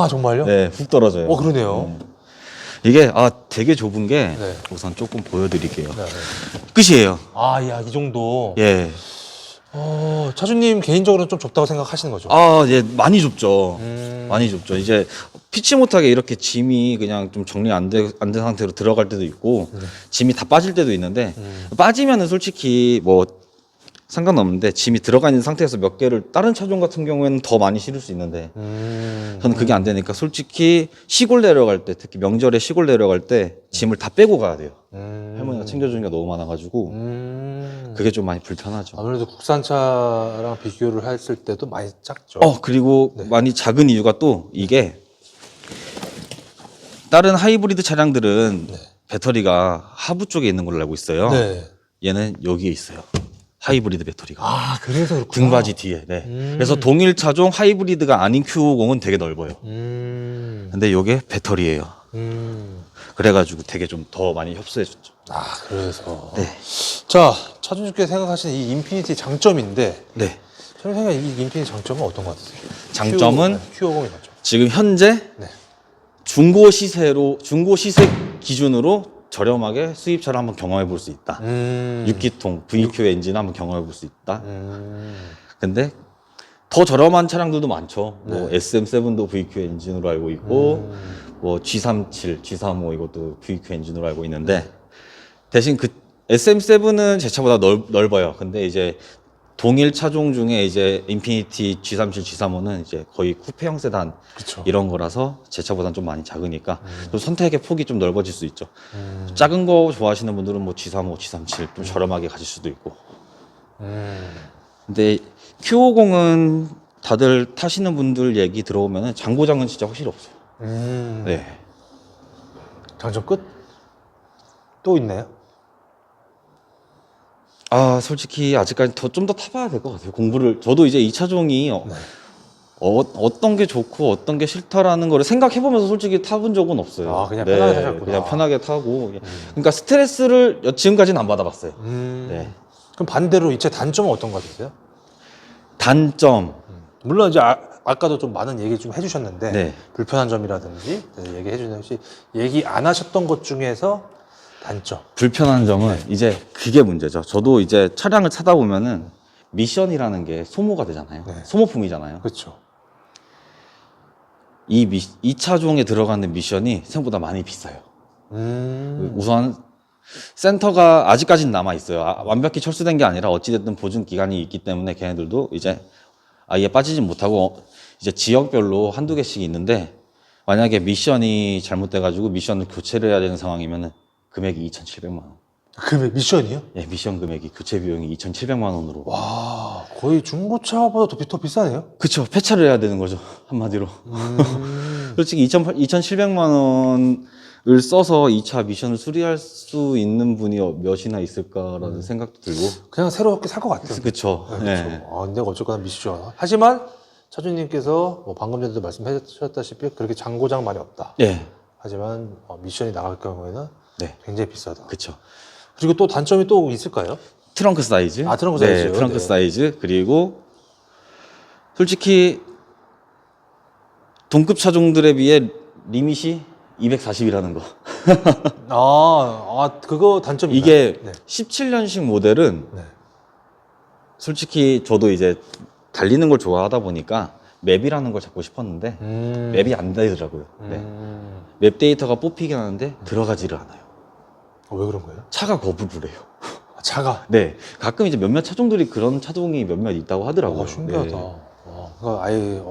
B: 정말요?
A: 네, 훅 떨어져요.
B: 그러네요.
A: 이게 되게 좁은 게
B: 네.
A: 우선 조금 보여드릴게요.
B: 네.
A: 끝이에요.
B: 이 정도.
A: 예.
B: 차주님 개인적으로는 좀 좁다고 생각하시는 거죠?
A: 예, 많이 좁죠. 많이 좁죠. 이제 피치 못하게 이렇게 짐이 그냥 좀 정리 안 된 상태로 들어갈 때도 있고 짐이 다 빠질 때도 있는데 빠지면은 솔직히 뭐 상관없는데 짐이 들어가 있는 상태에서 몇 개를 다른 차종 같은 경우에는 더 많이 실을 수 있는데 저는 그게 안 되니까 솔직히 시골 내려갈 때 특히 명절에 시골 내려갈 때 짐을 다 빼고 가야 돼요. 할머니가 챙겨주는 게 너무 많아가지고 그게 좀 많이 불편하죠.
B: 아무래도 국산차랑 비교를 했을 때도 많이 작죠.
A: 그리고
B: 네.
A: 많이 작은 이유가 또 이게 다른 하이브리드 차량들은 배터리가 하부 쪽에 있는 걸로 알고 있어요.
B: 네.
A: 얘는 여기에 있어요. 하이브리드 배터리가.
B: 그래서 그렇구나.
A: 등받이 뒤에. 네. 그래서 동일 차종 하이브리드가 아닌 Q50은 되게 넓어요. 근데 이게 배터리예요. 그래가지고 되게 좀 더 많이 협소해졌죠.
B: 그래서.
A: 네.
B: 자, 차주님께서 생각하시는 이 인피니티 장점인데,
A: 네.
B: 차주님 생각에 이 인피니티 장점은 어떤 것 같으세요?
A: 장점은
B: Q50이 맞죠?
A: 지금 현재
B: 네.
A: 중고 시세 기준으로 저렴하게 수입차를 한번 경험해 볼 수 있다. 6기통 VQ 엔진 한번 경험해 볼 수 있다. 근데 더 저렴한 차량들도 많죠. 뭐 SM7도 VQ 엔진으로 알고 있고 뭐 G37, G35 이것도 VQ 엔진으로 알고 있는데 대신 그 SM7은 제 차보다 넓어요. 근데 이제 동일 차종 중에 이제 인피니티 G37, G35는 이제 거의 쿠페형 세단
B: 그쵸.
A: 이런 거라서 제 차보다는 좀 많이 작으니까 좀 선택의 폭이 좀 넓어질 수 있죠. 작은 거 좋아하시는 분들은 뭐 G35, G37 좀 저렴하게 가실 수도 있고. 근데 Q50은 다들 타시는 분들 얘기 들어보면은 장고장은 진짜 확실히 없어요. 네.
B: 장점 끝? 또 있나요?
A: 아, 솔직히 아직까지 좀 더 타봐야 될 것 같아요. 공부를. 저도 이제 이 차종이 어떤 게 좋고 어떤 게 싫다라는 거를 생각해보면서 솔직히 타본 적은 없어요.
B: 아, 그냥 편하게 타셨구나.
A: 그냥 편하게 타고. 그러니까 스트레스를 지금까지는 안 받아봤어요. 네.
B: 그럼 반대로 이 차 단점은 어떤 거 같으세요?
A: 단점.
B: 물론 이제 아까도 좀 많은 얘기 좀 해주셨는데
A: 네.
B: 불편한 점이라든지 얘기해 주셨는데 혹시 얘기 안 하셨던 것 중에서 단점.
A: 불편한 점은 이제 그게 문제죠. 저도 이제 차량을 타다 보면은 미션이라는 게 소모가 되잖아요.
B: 네.
A: 소모품이잖아요.
B: 그렇죠.
A: 이 차종에 들어가는 미션이 생각보다 많이 비싸요. 우선 센터가 아직까지는 남아 있어요. 완벽히 철수된 게 아니라 어찌됐든 보증 기간이 있기 때문에 걔네들도 이제 아예 빠지진 못하고 이제 지역별로 한두 개씩 있는데 만약에 미션이 잘못돼가지고 미션을 교체를 해야 되는 상황이면은 금액이 2,700만 원.
B: 금액 미션이요?
A: 예, 미션 금액이 교체 비용이 2,700만 원으로.
B: 와, 거의 중고차보다 더 비싸네요.
A: 그쵸. 폐차를 해야 되는 거죠. 한마디로. 솔직히 2,700만 원을 써서 이 차 미션을 수리할 수 있는 분이 몇이나 있을까라는 생각도 들고.
B: 그냥 새롭게 살 것 같아요.
A: 그쵸.
B: 네,
A: 네.
B: 그렇죠. 아, 근데 어쨌거나 미션. 하지만 차주님께서 뭐 방금 전에도 말씀하셨다시피 그렇게 장고장 많이 없다.
A: 네.
B: 하지만 미션이 나갈 경우에는
A: 네.
B: 굉장히 비싸다.
A: 그쵸.
B: 그리고 또 단점이 또 있을까요?
A: 트렁크 사이즈.
B: 아, 트렁크 사이즈요?
A: 네, 트렁크
B: 네.
A: 사이즈. 그리고 솔직히 동급 차종들에 비해 리밋이 240이라는 거.
B: 그거 단점이
A: 이게
B: 네.
A: 17년식 모델은
B: 네.
A: 솔직히 저도 이제 달리는 걸 좋아하다 보니까 맵이라는 걸 잡고 싶었는데 맵이 안 되더라고요. 네. 맵 데이터가 뽑히긴 하는데 들어가지를 않아요.
B: 왜 그런 거예요?
A: 차가 거부를 해요.
B: 차가.
A: 네. 가끔 이제 몇몇 차종들이 그런 차종이 몇몇 있다고 하더라고요.
B: 신기하다.
A: 네.
B: 그러니까 아예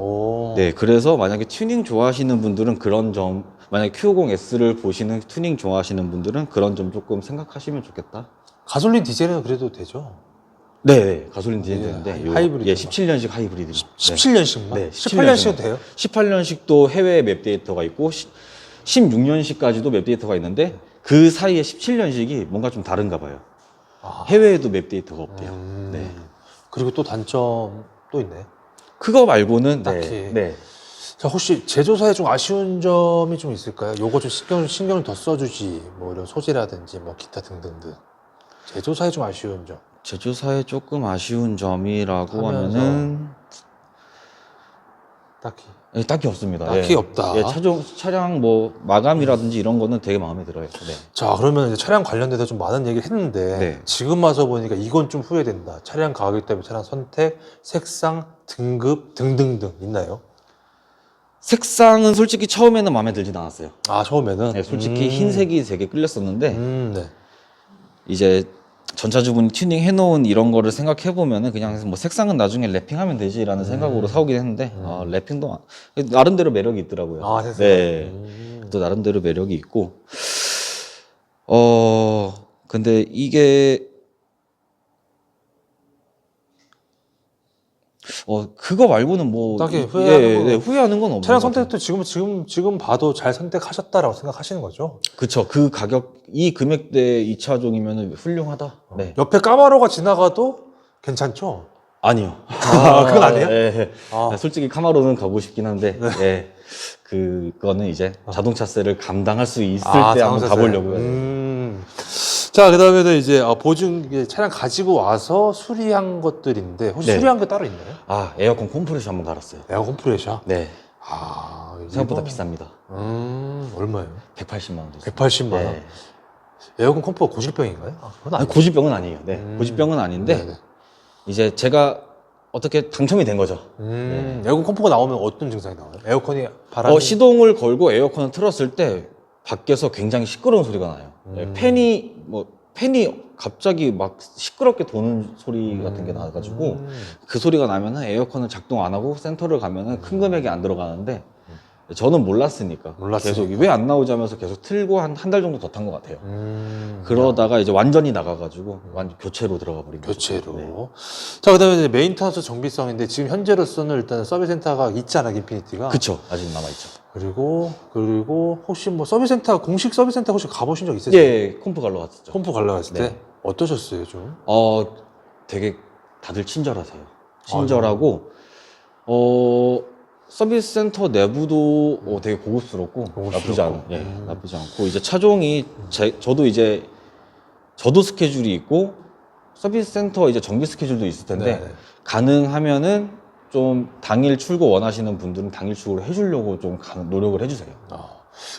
A: 네, 그래서 만약에 튜닝 좋아하시는 분들은 그런 점, 만약에 Q50S를 보시는 튜닝 좋아하시는 분들은 그런 점 조금 생각하시면 좋겠다.
B: 가솔린 디젤은 그래도 되죠.
A: 네, 가솔린 디젤 되는데
B: 하이브리드.
A: 예, 17년식 하이브리드.
B: 17년씩만?
A: 네,
B: 18년씩은 돼요?
A: 18년식도 해외 맵 데이터가 있고 16년식까지도 맵 데이터가 있는데 그 사이에 17년식이 뭔가 좀 다른가 봐요. 해외에도 맵 데이터가 없대요. 네.
B: 그리고 또 단점 또 있네.
A: 그거 말고는
B: 딱히.
A: 네.
B: 자, 혹시 제조사에 좀 아쉬운 점이 좀 있을까요? 요거 좀 신경을 더 써주지. 뭐 이런 소재라든지 뭐 기타 등등등. 제조사에 좀 아쉬운 점.
A: 제조사에 조금 아쉬운 점이라고
B: 하면서
A: 하면은
B: 딱히.
A: 네, 딱히 없습니다.
B: 딱히 없다.
A: 예, 차량 뭐 마감이라든지 이런 거는 되게 마음에 들어요. 네.
B: 자, 그러면 이제 차량 관련돼서 좀 많은 얘기를 했는데
A: 네.
B: 지금 와서 보니까 이건 좀 후회된다. 차량 가격 대비 차량 선택, 색상, 등급 등등등 있나요?
A: 색상은 솔직히 처음에는 마음에 들진 않았어요.
B: 아, 처음에는?
A: 네, 솔직히 흰색이 되게 끌렸었는데
B: 네.
A: 이제 전차주분이 튜닝 해놓은 이런 거를 생각해 보면은 그냥 뭐 색상은 나중에 랩핑하면 되지라는 생각으로 사오긴 했는데 랩핑도 나름대로 매력이 있더라고요.
B: 아, 색상.
A: 네, 또 나름대로 매력이 있고 근데 이게 그거 말고는 뭐
B: 딱히 후회하는 건
A: 후회하는 건 없는
B: 차량
A: 것 같아요.
B: 선택도 지금 봐도 잘 선택하셨다라고 생각하시는 거죠?
A: 그쵸. 그 가격 이 금액대 이 차종이면 훌륭하다. 네.
B: 옆에 까마로가 지나가도 괜찮죠?
A: 아니요.
B: 그건 아니에요?
A: 네.
B: 아.
A: 솔직히 카마로는 가고 싶긴 한데, 예. 그거는 이제 자동차세를 감당할 수 있을 때 한번 가보려고요.
B: 자, 그 다음에는 이제 보증 차량 가지고 와서 수리한 것들인데 혹시
A: 네.
B: 수리한 게 따로 있나요?
A: 에어컨 컴프레셔 한번 갈았어요.
B: 에어 컴프레셔?
A: 네. 생각보다
B: 이건-
A: 비쌉니다.
B: 얼마예요?
A: 180만 원.
B: 180만 원.
A: 네.
B: 에어컨 컴프가 고질병인가요? 그건
A: 아니,
B: 아니죠.
A: 고질병은 아니에요. 네. 고질병은 아닌데,
B: 네네.
A: 이제 제가 어떻게 당첨이 된 거죠.
B: 에어컨 컴프가 나오면 어떤 증상이 나와요? 에어컨이 바람이
A: 시동을 걸고 에어컨을 틀었을 때 밖에서 굉장히 시끄러운 소리가 나요. 팬이 갑자기 막 시끄럽게 도는 소리 같은 게 나가지고 그 소리가 나면은 에어컨을 작동 안 하고 센터를 가면은 큰 금액이 안 들어가는데 저는 몰랐으니까 계속 왜 안 나오지 하면서 계속 틀고 한 달 정도 더 탄 것 같아요. 그러다가 이제 완전히 나가가지고 완전 교체로 들어가 버린 거죠.
B: 교체로.
A: 네.
B: 자, 그다음에 이제 메인터너스 정비성인데 지금 현재로서는 일단 서비스 센터가 있잖아, 인피니티가.
A: 그쵸, 아직 남아있죠.
B: 그리고 혹시 뭐 서비스 센터 공식 서비스 센터 혹시 가보신 적 있으세요?
A: 예, 콤프 갈러 갔었죠.
B: 컴프 갈라 갔을 때
A: 네.
B: 어떠셨어요, 좀?
A: 되게 다들 친절하세요. 친절하고 서비스 센터 내부도 되게 고급스럽고 나쁘지 않고 이제 차종이 저도 스케줄이 있고 서비스 센터 이제 정비 스케줄도 있을 텐데
B: 네.
A: 가능하면은 좀 당일 출고 원하시는 분들은 당일 출고를 해주려고 좀 노력을 해주세요.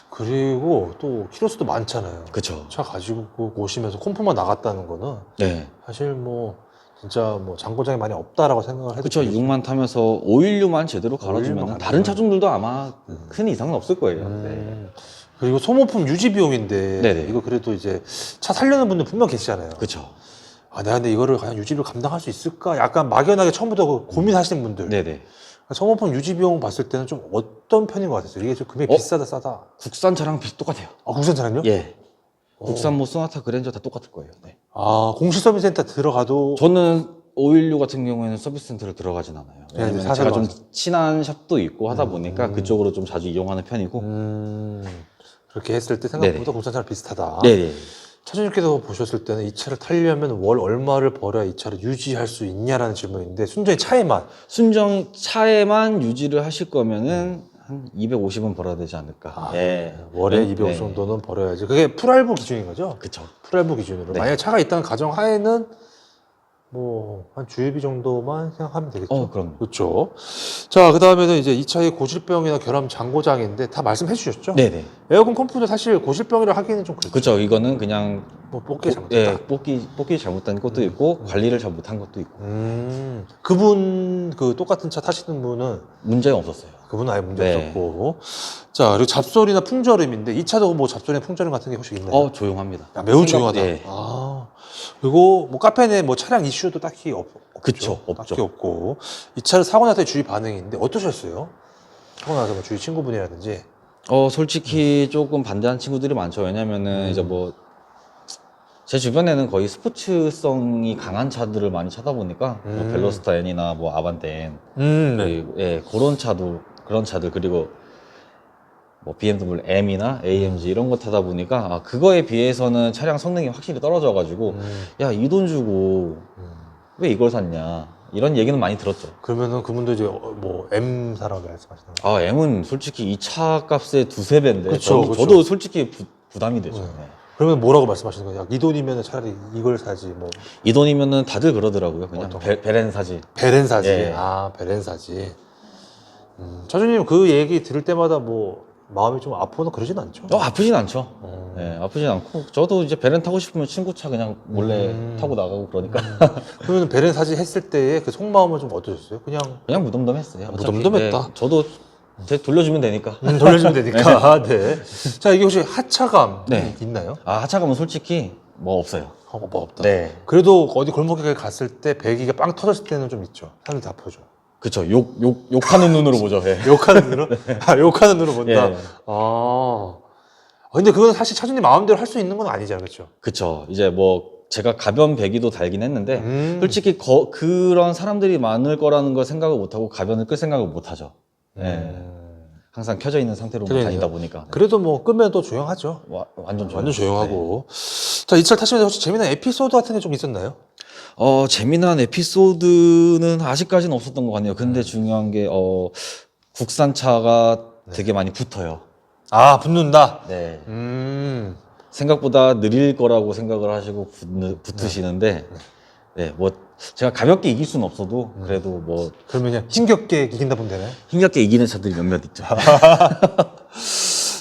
B: 그리고 또 키로수도 많잖아요.
A: 그쵸.
B: 차 가지고 오시면서 콤프만 나갔다는 거는
A: 네.
B: 사실 뭐 진짜 뭐 장고장이 많이 없다라고 생각을 해도
A: 그쵸.
B: 되겠죠.
A: 6만 타면서 오일류만 제대로
B: 오일류만
A: 갈아주면
B: 갈아주면.
A: 다른 차종들도 아마 큰 이상은 없을 거예요. 네.
B: 그리고 소모품 유지 비용인데
A: 네네.
B: 이거 그래도 이제 차 살려는 분들 분명 계시잖아요.
A: 그쵸.
B: 내가 근데 이거를 과연 유지비를 감당할 수 있을까? 약간 막연하게 처음부터 고민하시는 분들.
A: 네네.
B: 소모품 유지 비용 봤을 때는 좀 어떤 편인 것 같았어요? 이게 좀 금액이 비싸다 싸다?
A: 국산 차랑 똑같아요.
B: 국산 차량요?
A: 예. 국산 뭐 소나타 그랜저 다 똑같을 거예요. 네.
B: 공식 서비스 센터 들어가도
A: 저는 516 같은 경우에는 서비스 센터를 들어가진 않아요.
B: 네,
A: 왜냐면
B: 사서
A: 제가 좀
B: 와서.
A: 친한 샵도 있고 하다 보니까 그쪽으로 좀 자주 이용하는 편이고.
B: 그렇게 했을 때 생각보다
A: 네네.
B: 국산 차랑 비슷하다.
A: 네.
B: 차주님께서 보셨을 때는 이 차를 타려면 월 얼마를 벌어야 이 차를 유지할 수 있냐라는 질문인데 순전히 차에만
A: 순정 차에만 유지를 하실 거면은 한 250은 벌어야 되지 않을까. 예.
B: 월에
A: 네.
B: 250 정도는 벌어야지. 그게 풀할부 기준인 거죠?
A: 그쵸.
B: 풀할부 기준으로.
A: 네.
B: 만약에 차가 있다는 가정 하에는 뭐 한 주유비 정도만 생각하면 되겠죠.
A: 그럼요.
B: 그렇죠. 자, 그 다음에는 이제 이 차의 고질병이나 결함 장고장인데 다 말씀해 주셨죠?
A: 네네.
B: 에어컨 컴프도 사실 고질병이라 하기는 좀 그렇죠.
A: 그쵸. 이거는 그냥
B: 뭐 뽑기 잘못했다.
A: 예, 뽑기 잘못된 것도 있고 관리를 잘 못한 것도 있고
B: 그분 그 똑같은 차 타시는 분은
A: 문제가 없었어요.
B: 그분은 아예 문제
A: 네.
B: 없었고. 자, 그리고 잡소리나 풍절음인데 이 차도 뭐 잡소리나 풍절음 같은 게 혹시 있나요?
A: 조용합니다.
B: 매우 조용하다.
A: 예.
B: 그리고 뭐 카페 내 뭐 차량 이슈도 딱히 없죠.
A: 그쵸, 없죠.
B: 딱히 없고. 이 차를 사고 나서의 주위 반응인데 어떠셨어요? 사고 나서 뭐 주위 친구분이라든지.
A: 솔직히 조금 반대하는 친구들이 많죠. 왜냐면은 이제 뭐 제 주변에는 거의 스포츠성이 강한 차들을 많이 차다 보니까 뭐 벨로스타 N이나 뭐 아반떼 N 그리고 그런 차들 그리고 뭐 BMW M이나 AMG 이런 거 타다 보니까 그거에 비해서는 차량 성능이 확실히 떨어져가지고 야, 이 돈 주고 왜 이걸 샀냐 이런 얘기는 많이 들었죠.
B: 그러면은 그분도 이제 뭐 M 사라고 말씀하시는 거예요?
A: M은 솔직히 이 차 값의 두세 배인데
B: 그쵸.
A: 저도 솔직히 부담이 되죠. 네.
B: 그러면 뭐라고 말씀하시는 거예요? 이 돈이면 차라리 이걸 사지 뭐.
A: 이 돈이면은 다들 그러더라고요. 그냥
B: 어떤
A: 베렌 사지.
B: 베렌 사지.
A: 예.
B: 베렌 사지. 차주님 그 얘기 들을 때마다 뭐 마음이 좀 아프거나 그러진 않죠?
A: 아프진 않죠. 네, 아프진 않고 저도 이제 베렌 타고 싶으면 친구 차 그냥 몰래 타고 나가고 그러니까
B: 그러면 베렌 사지 했을 때의 그 속마음은 좀 어떠셨어요? 그냥
A: 무덤덤했어요. 어차피.
B: 무덤덤했다.
A: 네, 저도 돌려주면 되니까.
B: 돌려주면 되니까. 네. 자, 이게 혹시 하차감
A: 네.
B: 있나요?
A: 하차감은 솔직히 뭐 없어요.
B: 뭐 없다.
A: 네.
B: 그래도 어디 골목에 갔을 때 배기가 빵 터졌을 때는 좀 있죠. 사람들 다 보죠.
A: 그쵸. 욕하는 눈으로 보죠. 네.
B: 욕하는 눈으로? 욕하는 눈으로 본다.
A: 예.
B: 근데 그건 사실 차주님 마음대로 할 수 있는 건 아니잖아요. 그렇죠?
A: 그쵸. 이제 뭐 제가 가변 배기도 달긴 했는데 솔직히 그런 사람들이 많을 거라는 걸 생각을 못하고 가변을 끌 생각을 못하죠. 네. 항상 켜져 있는 상태로
B: 켜져
A: 다니다
B: 있는.
A: 보니까. 네.
B: 그래도 뭐 끄면 또 조용하죠.
A: 완전
B: 완전 조용하고. 자, 이 차를 타시면서 혹시 재미난 에피소드 같은 게 좀 있었나요?
A: 재미난 에피소드는 아직까지는 없었던 것 같네요. 근데 중요한 게 국산차가 되게 많이 붙어요.
B: 붙는다?
A: 네.
B: 생각보다
A: 느릴 거라고 생각을 하시고 붙으시는데 네, 뭐 제가 가볍게 이길 수는 없어도 그래도 뭐
B: 그러면 그냥 힘겹게 이긴다 보면 되나요?
A: 힘겹게 이기는 차들이 몇몇 있죠.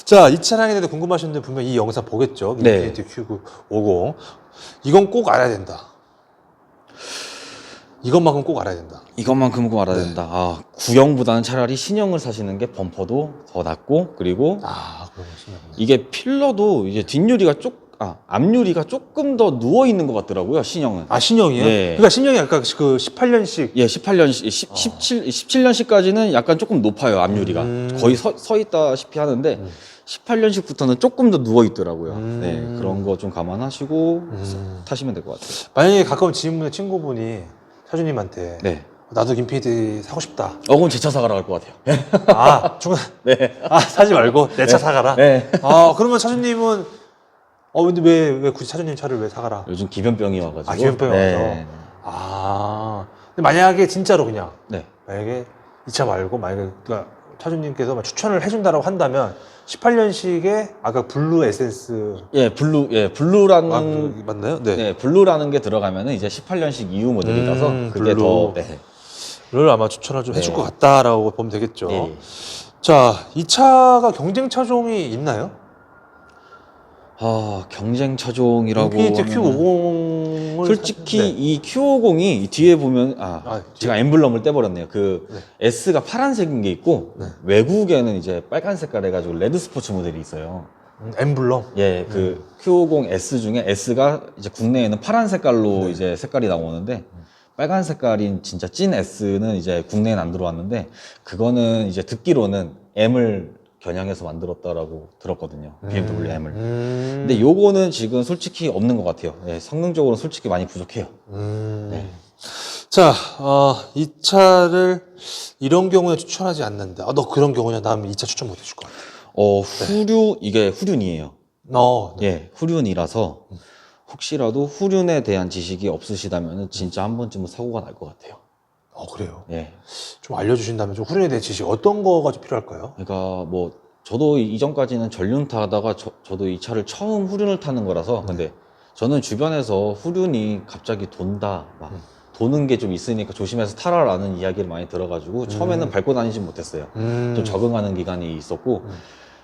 B: 자, 이 차량에 대해 궁금하신 분들 분명 이 영상 보겠죠?
A: 네.
B: 인피니티 Q950. 이건 꼭 알아야 된다. 이것만큼 꼭 알아야 된다.
A: 이것만큼 꼭 알아야 된다. 아, 구형보다는 차라리 신형을 사시는 게 범퍼도 더 낫고, 그리고
B: 그런 거 신기하네.
A: 이게 필러도 이제 앞유리가 조금 더 누워 있는 것 같더라고요, 신형은.
B: 신형이요?
A: 네.
B: 그러니까 신형이 아까 그 18년식.
A: 예, 17년식까지는 약간 조금 높아요, 앞유리가. 거의 서 있다시피 하는데, 18년식부터는 조금 더 누워 있더라고요. 네, 그런 거 좀 감안하시고 타시면 될 것 같아요.
B: 만약에 가까운 지인분의 친구분이 차주님한테
A: 네.
B: 나도 인피니티 사고 싶다.
A: 그럼 제 차 사가라 할 것 같아요. 네.
B: 사지 말고 내 차 사가라.
A: 네.
B: 그러면 차주님은 근데 왜 굳이 차주님 차를 왜 사가라?
A: 요즘 기변병이 와가지고.
B: 기변병이
A: 네.
B: 와서. 근데 만약에 진짜로 그냥
A: 네.
B: 만약에 이 차 말고 만약에 그러니까 차주님께서 추천을 해준다라고 한다면 18년식의 아까 블루 에센스.
A: 블루라는
B: 맞나요?
A: 네, 블루라는 게 들어가면은 이제 18년식 이후 모델이라서 그게
B: 블루.
A: 더 네.
B: 를 아마 추천을 좀 해줄 것 같다라고 보면 되겠죠.
A: 예.
B: 자, 이 차가 경쟁 차종이 있나요?
A: 경쟁 차종이라고
B: 인피니티
A: 하면은
B: Q50을
A: 솔직히 이 Q50이 뒤에 보면 제가 엠블럼을 떼버렸네요. S가 파란색인 게 있고 외국에는 이제 빨간 색깔 해가지고 레드 스포츠 모델이 있어요.
B: 엠블럼.
A: 예, Q50 S 중에 S가 이제 국내에는 파란 색깔로 이제 색깔이 나오는데 빨간 색깔인 진짜 찐 S는 이제 국내에는 안 들어왔는데 그거는 이제 듣기로는 M을 겨냥해서 만들었다라고 들었거든요. BMW M을. 근데 요거는 지금 솔직히 없는 것 같아요. 네, 성능적으로 솔직히 많이 부족해요. 네.
B: 자, 이 차를 이런 경우에 추천하지 않는다. 너 그런 경우냐? 나는 이 차 추천 못 해줄 것 같아.
A: 이게 후륜이에요. 예, 후륜이라서 혹시라도 후륜에 대한 지식이 없으시다면 진짜 한 번쯤은 사고가 날 것 같아요.
B: 그래요?
A: 예.
B: 좀 알려주신다면 좀 후륜에 대한 지식 어떤 거가 좀 필요할까요?
A: 그러니까 저도 이전까지는 전륜 타다가 저도 이 차를 처음 후륜을 타는 거라서 근데 저는 주변에서 후륜이 갑자기 돈다 도는 게 좀 있으니까 조심해서 타라라는 이야기를 많이 들어가지고 처음에는 밟고 다니진 못했어요. 좀 적응하는 기간이 있었고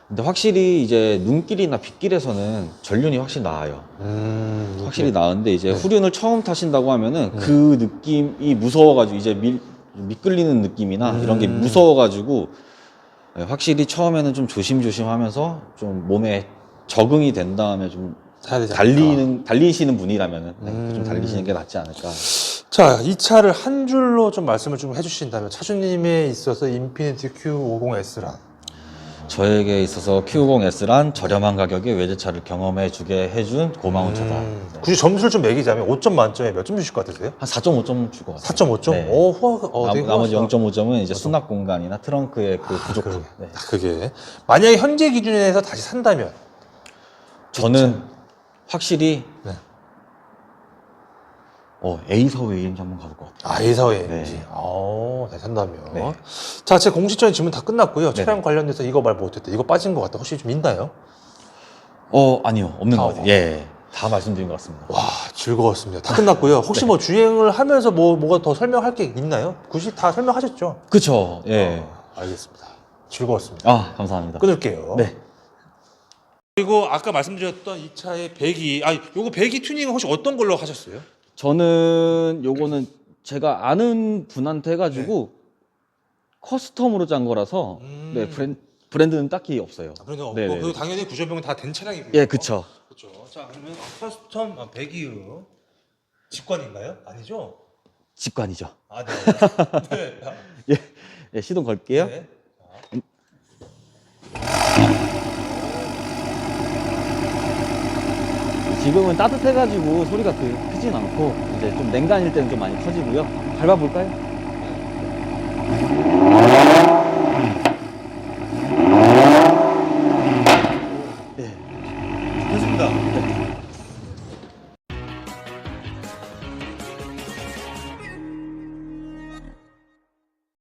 A: 근데 확실히 이제 눈길이나 빗길에서는 전륜이 확실히 나아요. 확실히 나은데 이제 후륜을 처음 타신다고 하면은 그 느낌이 무서워가지고 이제 미끌리는 느낌이나 이런 게 무서워가지고 확실히 처음에는 좀 조심조심하면서 좀 몸에 적응이 된 다음에 좀 달리시는 분이라면은 좀 달리시는 게 낫지 않을까.
B: 자, 이 차를 한 줄로 좀 말씀을 좀 해주신다면 차주님에 있어서 인피니티 Q50S란
A: 저에게 있어서 Q50S란 저렴한 가격에 외제차를 경험해주게 해준 고마운 차다.
B: 굳이 점수를 좀 매기자면 5점 만점에 몇 점 주실 것 같으세요?
A: 한 4.5점 줄 것 같아요.
B: 4.5점?
A: 네.
B: 되게
A: 나머지
B: 후하다.
A: 0.5점은 이제 수납 공간이나 트렁크의 부족함. 네.
B: 그게 만약에 현재 기준에서 다시 산다면
A: 저는 확실히
B: A4
A: AMG 한번 가볼 것 같아요.
B: A4
A: 네.
B: AMG. 잘 산다면.
A: 네.
B: 자, 제 공식적인 질문 다 끝났고요.
A: 네.
B: 차량 관련돼서 이거 말 못했다. 이거 빠진 것 같다. 혹시 좀 있나요?
A: 아니요. 없는 것 같아요. 예. 다 말씀드린 것 같습니다.
B: 와, 즐거웠습니다. 다 끝났고요. 혹시 뭐 주행을 하면서 뭐가 더 설명할 게 있나요? 굳이 다 설명하셨죠?
A: 그쵸. 예.
B: 알겠습니다. 즐거웠습니다.
A: 감사합니다.
B: 끊을게요.
A: 네.
B: 그리고 아까 말씀드렸던 이 차의 배기, 요거 배기 튜닝은 혹시 어떤 걸로 하셨어요?
A: 저는 요거는 제가 아는 분한테 해가지고 커스텀으로 짠 거라서 네, 브랜드는 딱히 없어요.
B: 그래도 없고,
A: 네네.
B: 그리고 당연히 구조병은 다 된 차량이고요.
A: 예, 그쵸.
B: 그렇죠. 자, 그러면 커스텀 배기음 직관인가요? 아니죠?
A: 직관이죠.
B: 네.
A: 예, 시동 걸게요.
B: 네.
A: 지금은 따뜻해가지고 소리가 크진 않고 이제 좀 냉간일 때는 좀 많이 커지고요. 밟아볼까요?